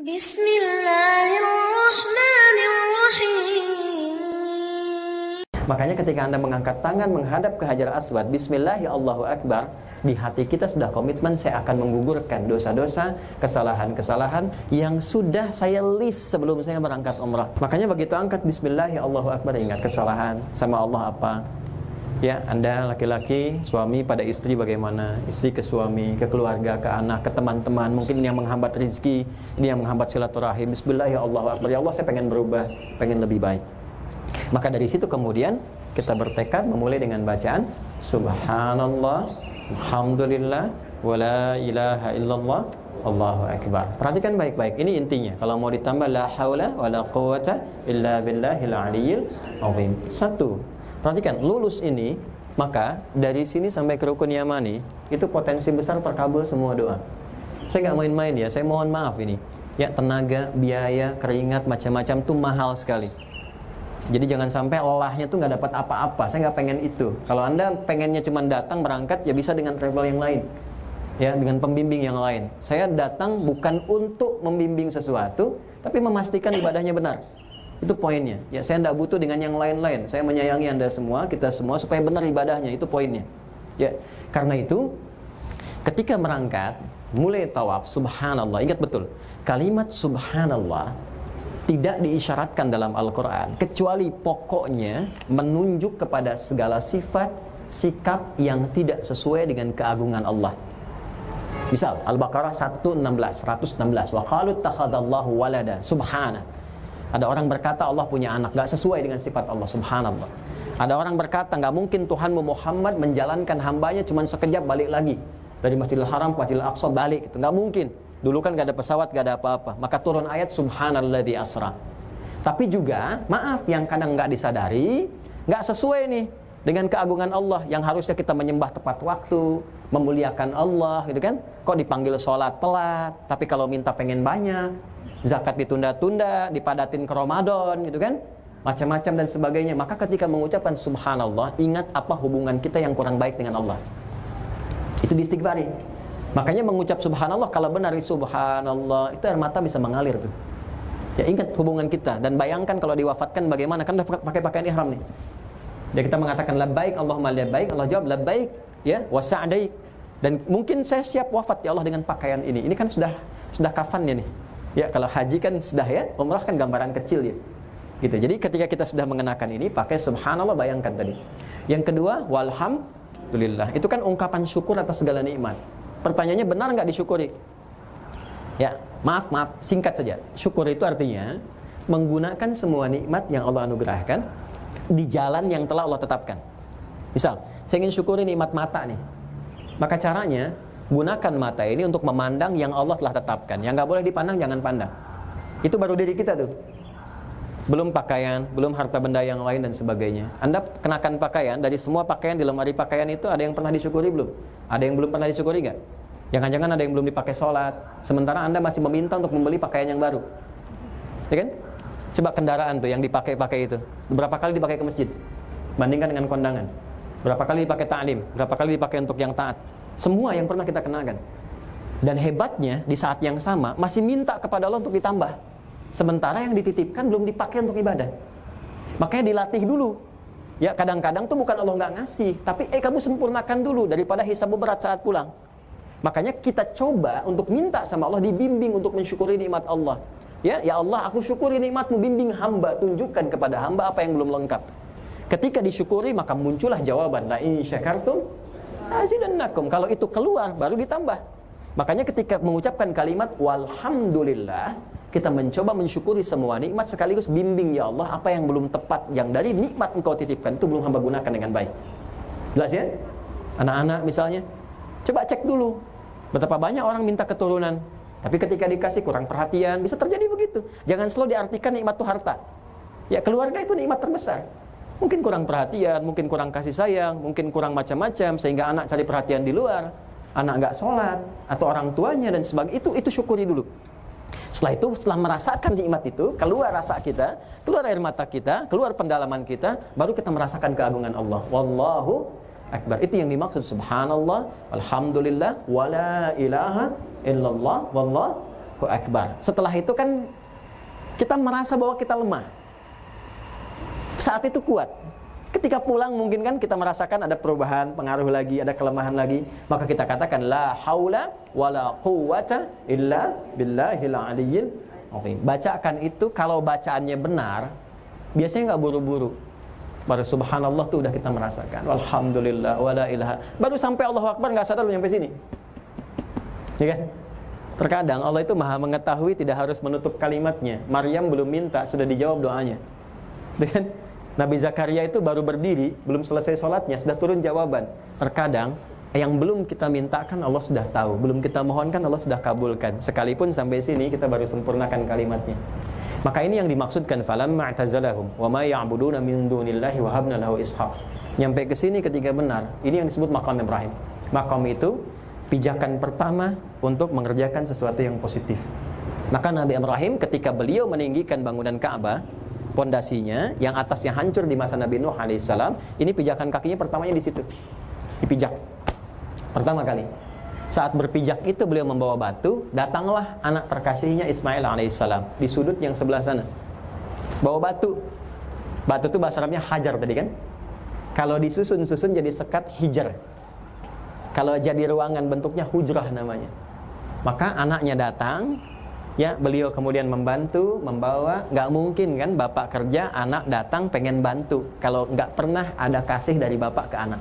Bismillahirrahmanirrahim. Makanya ketika Anda mengangkat tangan menghadap ke Hajar Aswad, Bismillah, Allahu Akbar, di hati kita sudah komitmen, saya akan menggugurkan dosa-dosa, kesalahan-kesalahan yang sudah saya list sebelum saya berangkat umrah. Makanya begitu angkat Bismillah, Allahu Akbar, ingat kesalahan sama Allah apa? Ya, Anda laki-laki, suami pada istri bagaimana? Istri ke suami, ke keluarga, ke anak, ke teman-teman. Mungkin ini yang menghambat rezeki, ini yang menghambat silaturahim. Bismillah, Allahu Akbar, ya Allah, saya pengen berubah, pengen lebih baik. Maka dari situ kemudian kita bertekad memulai dengan bacaan Subhanallah, Alhamdulillah, Wala ilaha illallah, Allahu Akbar. Perhatikan baik-baik, ini intinya. Kalau mau ditambah la haula wala quwata illa billahil aliyyil azim. Satu, perhatikan, lulus ini, maka dari sini sampai ke rukun yamani itu potensi besar terkabul semua doa. Saya nggak main-main ya, saya mohon maaf ini. Ya, tenaga, biaya, keringat, macam-macam tuh mahal sekali. Jadi jangan sampai lelahnya tuh nggak dapat apa-apa. Saya nggak pengen itu. Kalau Anda pengennya cuma datang berangkat, ya bisa dengan travel yang lain, ya, dengan pembimbing yang lain. Saya datang bukan untuk membimbing sesuatu, tapi memastikan ibadahnya benar. Itu poinnya. Ya, saya tidak butuh dengan yang lain-lain. Saya menyayangi Anda semua, kita semua, supaya benar ibadahnya. Itu poinnya. Ya, karena itu ketika berangkat, mulai tawaf, Subhanallah. Ingat betul, kalimat Subhanallah tidak diisyaratkan dalam Al-Quran, kecuali pokoknya menunjuk kepada segala sifat, sikap yang tidak sesuai dengan keagungan Allah. Misal, Al-Baqarah 116, wa qalu ittakhadallahu walada, subhana. Ada orang berkata Allah punya anak, gak sesuai dengan sifat Allah, subhanallah. Ada orang berkata, gak mungkin Tuhanmu Muhammad menjalankan hambanya cuma sekejap balik lagi dari Masjidil Haram ke Masjidil Aqsa, balik, gitu. Gak mungkin. Dulu kan gak ada pesawat, gak ada apa-apa. Maka turun ayat Subhanalladzi asra. Tapi juga, maaf, yang kadang gak disadari, gak sesuai nih dengan keagungan Allah, yang harusnya kita menyembah tepat waktu, memuliakan Allah, gitu kan? Kok dipanggil sholat telat, tapi kalau minta pengen banyak, zakat ditunda-tunda, dipadatin ke Ramadan, gitu kan? Macam-macam dan sebagainya. Maka ketika mengucapkan Subhanallah, ingat apa hubungan kita yang kurang baik dengan Allah. Itu diistighfari. Makanya mengucap Subhanallah, kalau benar Subhanallah, itu air mata bisa mengalir tuh. Ya, ingat hubungan kita. Dan bayangkan kalau diwafatkan bagaimana, kan udah pakai pakaian ihram nih. Dia kita mengatakan labbaik Allahumma labbaik, Allah jawab labbaik, ya, wa sa'daik. Dan mungkin saya siap wafat ya Allah dengan pakaian ini. Ini kan sudah kafannya nih. Ya, kalau haji kan sudah, ya, umrah kan gambaran kecil ya. Gitu. Jadi ketika kita sudah mengenakan ini, pakai Subhanallah, bayangkan tadi. Yang kedua, walhamdulillah. Itu kan ungkapan syukur atas segala nikmat. Pertanyaannya, benar nggak disyukuri? Ya, maaf, singkat saja. Syukur itu artinya menggunakan semua nikmat yang Allah anugerahkan di jalan yang telah Allah tetapkan. Misal, saya ingin syukuri nikmat mata nih. Maka caranya, gunakan mata ini untuk memandang yang Allah telah tetapkan. Yang nggak boleh dipandang, jangan pandang. Itu baru diri kita tuh. Belum pakaian, belum harta benda yang lain dan sebagainya. Anda kenakan pakaian, dari semua pakaian di lemari pakaian itu ada yang pernah disyukuri belum? Ada yang belum pernah disyukuri nggak? Jangan-jangan ada yang belum dipakai sholat, sementara Anda masih meminta untuk membeli pakaian yang baru. Ya kan? Coba kendaraan tuh yang dipakai-pakai itu, berapa kali dipakai ke masjid? Bandingkan dengan kondangan. Berapa kali dipakai ta'lim? Berapa kali dipakai untuk yang taat? Semua yang pernah kita kenakan. Dan hebatnya, di saat yang sama masih minta kepada Allah untuk ditambah. Sementara yang dititipkan belum dipakai untuk ibadah. Makanya dilatih dulu. Ya, kadang-kadang tuh bukan Allah nggak ngasih, tapi kamu sempurnakan dulu daripada hisabmu berat saat pulang. Makanya kita coba untuk minta sama Allah, dibimbing untuk mensyukuri nikmat Allah. Ya Allah, aku syukuri nikmatmu, bimbing hamba, tunjukkan kepada hamba apa yang belum lengkap. Ketika disyukuri, maka muncullah jawaban, la in syakartum azidannakum. Kalau itu keluar, baru ditambah. Makanya ketika mengucapkan kalimat walhamdulillah, kita mencoba mensyukuri semua nikmat sekaligus bimbing, ya Allah, apa yang belum tepat, yang dari nikmat engkau titipkan itu belum hamba gunakan dengan baik. Jelas ya? Anak-anak misalnya, coba cek dulu betapa banyak orang minta keturunan, tapi ketika dikasih kurang perhatian. Bisa terjadi begitu. Jangan selalu diartikan nikmat itu harta. Ya, keluarga itu nikmat terbesar. Mungkin kurang perhatian, mungkin kurang kasih sayang, mungkin kurang macam-macam, sehingga anak cari perhatian di luar, anak nggak sholat, atau orang tuanya dan sebagainya. Itu syukuri dulu. Setelah itu, setelah merasakan nikmat itu, keluar rasa kita, keluar air mata kita, keluar pendalaman kita, baru kita merasakan keagungan Allah. Wallahu akbar. Itu yang dimaksud subhanallah, alhamdulillah, wala ilaha illallah, wallahu Akbar. Setelah itu kan kita merasa bahwa kita lemah. Saat itu kuat. Ketika pulang mungkin kan kita merasakan ada perubahan, pengaruh lagi, ada kelemahan lagi. Maka kita katakan la haula wala quwwata illa billahil aliyyil azim. Bacakan itu, kalau bacaannya benar, biasanya nggak buru-buru. Baru subhanallah tuh udah kita merasakan. Alhamdulillah wala ilaha. Baru sampai Allahu Akbar nggak sadar nyampe sini. Ya kan? Terkadang Allah itu maha mengetahui, tidak harus menutup kalimatnya. Maryam belum minta, sudah dijawab doanya. Dan Nabi Zakaria itu baru berdiri, belum selesai sholatnya, sudah turun jawaban. Terkadang yang belum kita mintakan Allah sudah tahu, belum kita mohonkan Allah sudah kabulkan. Sekalipun sampai sini kita baru sempurnakan kalimatnya. Maka ini yang dimaksudkan falamma i'tazalahum wa ma ya'buduna min dunillahi wa habna lahu ishaq. Nyampe ke sini ketika benar, ini yang disebut maqam Ibrahim. Maqam itu pijakan pertama untuk mengerjakan sesuatu yang positif. Maka Nabi Ibrahim ketika beliau meninggikan bangunan Ka'bah, pondasinya yang atasnya hancur di masa Nabi Nuh alaihissalam, ini pijakan kakinya pertamanya di situ. Dipijak. Pertama kali. Saat berpijak itu beliau membawa batu, datanglah anak terkasihnya Ismail alaihissalam di sudut yang sebelah sana. Bawa batu. Batu itu bahasa Arabnya hajar tadi kan? Kalau disusun-susun jadi sekat hijar. Kalau jadi ruangan bentuknya hujrah namanya. Maka anaknya datang, ya beliau kemudian membantu, membawa. Nggak mungkin kan bapak kerja, anak datang pengen bantu. Kalau nggak pernah ada kasih dari bapak ke anak.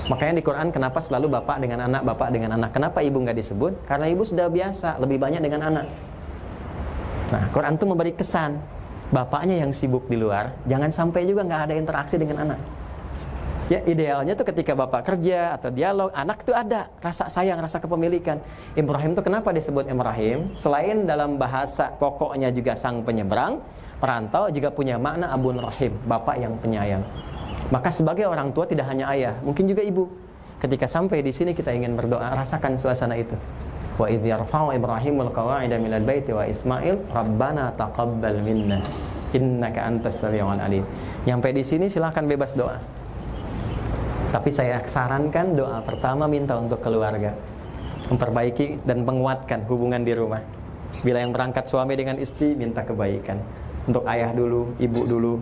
Makanya di Quran kenapa selalu bapak dengan anak, bapak dengan anak. Kenapa ibu nggak disebut? Karena ibu sudah biasa, lebih banyak dengan anak. Nah, Quran itu memberi kesan bapaknya yang sibuk di luar, jangan sampai juga nggak ada interaksi dengan anak. Ya idealnya tuh ketika bapak kerja atau dialog, anak itu ada rasa sayang, rasa kepemilikan. Ibrahim tuh kenapa disebut Ibrahim? Selain dalam bahasa pokoknya juga sang penyeberang, perantau juga punya makna Abun Rahim, bapak yang penyayang. Maka sebagai orang tua tidak hanya ayah, mungkin juga ibu. Ketika sampai di sini kita ingin berdoa, rasakan suasana itu. Wa idz yarfa'u Ibrahimul qawa'ida minal baiti wa Ismail Rabbana taqabbal minna innaka antas samiul alim. Sampai di sini silakan bebas doa. Tapi saya sarankan doa pertama minta untuk keluarga, memperbaiki dan menguatkan hubungan di rumah. Bila yang berangkat suami dengan istri, minta kebaikan. Untuk ayah dulu, ibu dulu,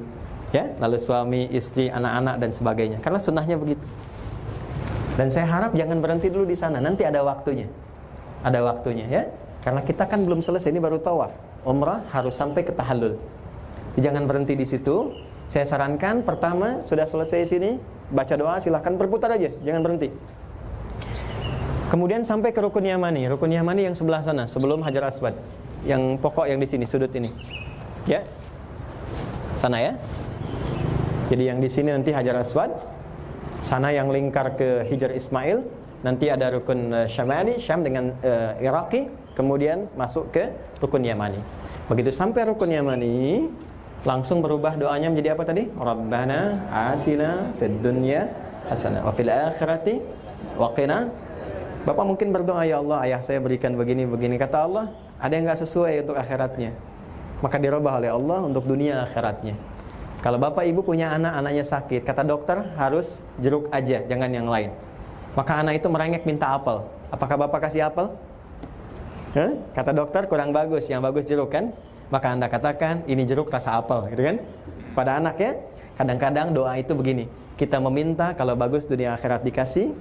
ya, lalu suami, istri, anak-anak dan sebagainya. Karena sunnahnya begitu. Dan saya harap jangan berhenti dulu di sana. Nanti ada waktunya. Ada waktunya, ya. Karena kita kan belum selesai, ini baru tawaf. Umrah harus sampai ke tahallul. Jangan berhenti di situ. Saya sarankan pertama sudah selesai sini, baca doa silahkan berputar aja, jangan berhenti. Kemudian sampai ke Rukun Yamani. Rukun Yamani yang sebelah sana, sebelum Hajar Aswad. Yang pokok yang di sini, sudut ini. Ya. Sana ya. Jadi yang di sini nanti Hajar Aswad. Sana yang lingkar ke Hijar Ismail. Nanti ada Rukun Syamali, Syam dengan Iraqi. Kemudian masuk ke Rukun Yamani. Begitu sampai Rukun Yamani, langsung berubah doanya menjadi apa tadi? Rabbana atina fid dunya hasanah wa fil akhirati wa qina. Bapak mungkin berdoa, ya Allah, ayah saya berikan begini-begini. Kata Allah, ada yang enggak sesuai untuk akhiratnya. Maka dirubah oleh Allah untuk dunia akhiratnya. Kalau bapak ibu punya anak, anaknya sakit, kata dokter harus jeruk aja, jangan yang lain. Maka anak itu merengek minta apel. Apakah bapak kasih apel? Kata dokter kurang bagus, yang bagus jeruk kan? Maka Anda katakan ini jeruk rasa apel, gitu kan? Pada anak ya. Kadang-kadang doa itu begini, kita meminta kalau bagus dunia akhirat dikasih.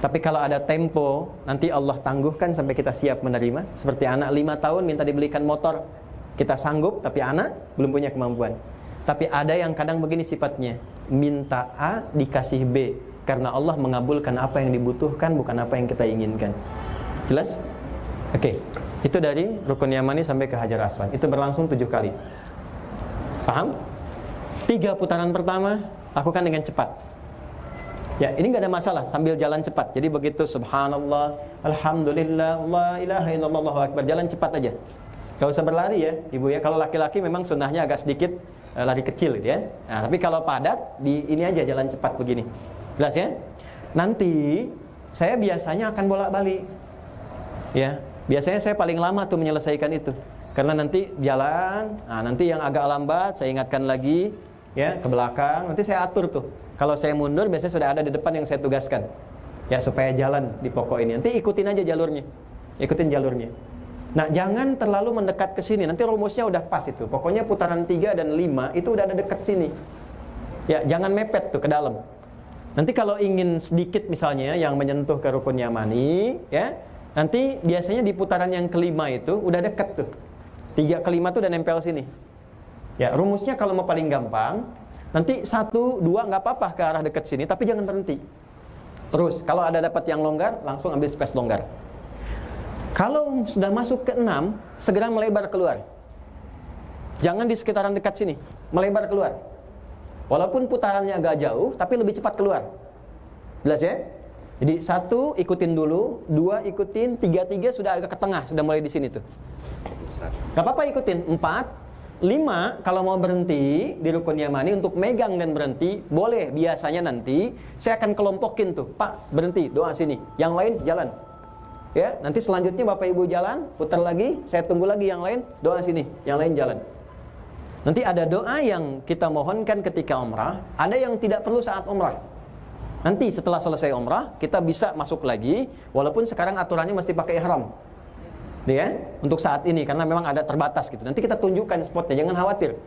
Tapi kalau ada tempo, nanti Allah tangguhkan sampai kita siap menerima. Seperti anak 5 tahun minta dibelikan motor, kita sanggup, tapi anak belum punya kemampuan. Tapi ada yang kadang begini sifatnya, minta A dikasih B, karena Allah mengabulkan apa yang dibutuhkan, bukan apa yang kita inginkan. Jelas? Oke. Itu dari Rukun Yamani sampai ke Hajar Aswad. Itu berlangsung 7 kali. Paham? 3 putaran pertama lakukan dengan cepat. Ya, ini nggak ada masalah sambil jalan cepat. Jadi begitu subhanallah, alhamdulillah, la ilaha illallah, Allahu akbar, jalan cepat aja. Gak usah berlari ya, Ibu ya. Kalau laki-laki memang sunnahnya agak sedikit lari kecil ya. Nah, tapi kalau padat di ini aja jalan cepat begini. Jelas ya? Nanti saya biasanya akan bolak-balik. Ya. Biasanya saya paling lama tuh menyelesaikan itu. Karena nanti jalan, nah nanti yang agak lambat saya ingatkan lagi ya ke belakang, nanti saya atur tuh. Kalau saya mundur biasanya sudah ada di depan yang saya tugaskan. Ya supaya jalan di pokok ini. Nanti ikutin aja jalurnya. Ikutin jalurnya. Nah, jangan terlalu mendekat ke sini. Nanti rumusnya udah pas itu. Pokoknya putaran 3 dan 5 itu udah ada dekat sini. Ya, jangan mepet tuh ke dalam. Nanti kalau ingin sedikit misalnya yang menyentuh ke rukun yamani, ya, nanti biasanya di putaran yang kelima itu udah dekat tuh. 3 ke 5 tuh udah nempel sini. Ya, rumusnya kalau mau paling gampang, nanti 1, 2 nggak apa-apa ke arah dekat sini, tapi jangan berhenti. Terus, kalau ada dapat yang longgar, langsung ambil space longgar. Kalau sudah masuk ke 6, segera melebar keluar. Jangan di sekitaran dekat sini, melebar keluar. Walaupun putarannya agak jauh, tapi lebih cepat keluar. Jelas ya? Jadi 1 ikutin dulu, 2 ikutin, 3 sudah agak ke tengah, sudah mulai di sini tuh. Gak apa-apa ikutin. 4, 5 kalau mau berhenti di rukun yamani untuk megang dan berhenti, boleh. Biasanya nanti saya akan kelompokin tuh, Pak berhenti, doa sini. Yang lain jalan. Ya, nanti selanjutnya Bapak Ibu jalan, putar lagi, saya tunggu lagi yang lain, doa sini, yang lain jalan. Nanti ada doa yang kita mohonkan ketika umrah, ada yang tidak perlu saat umrah. Nanti setelah selesai umrah, kita bisa masuk lagi, walaupun sekarang aturannya mesti pakai ihram. Ya, untuk saat ini karena memang ada terbatas gitu. Nanti kita tunjukkan spotnya, jangan khawatir.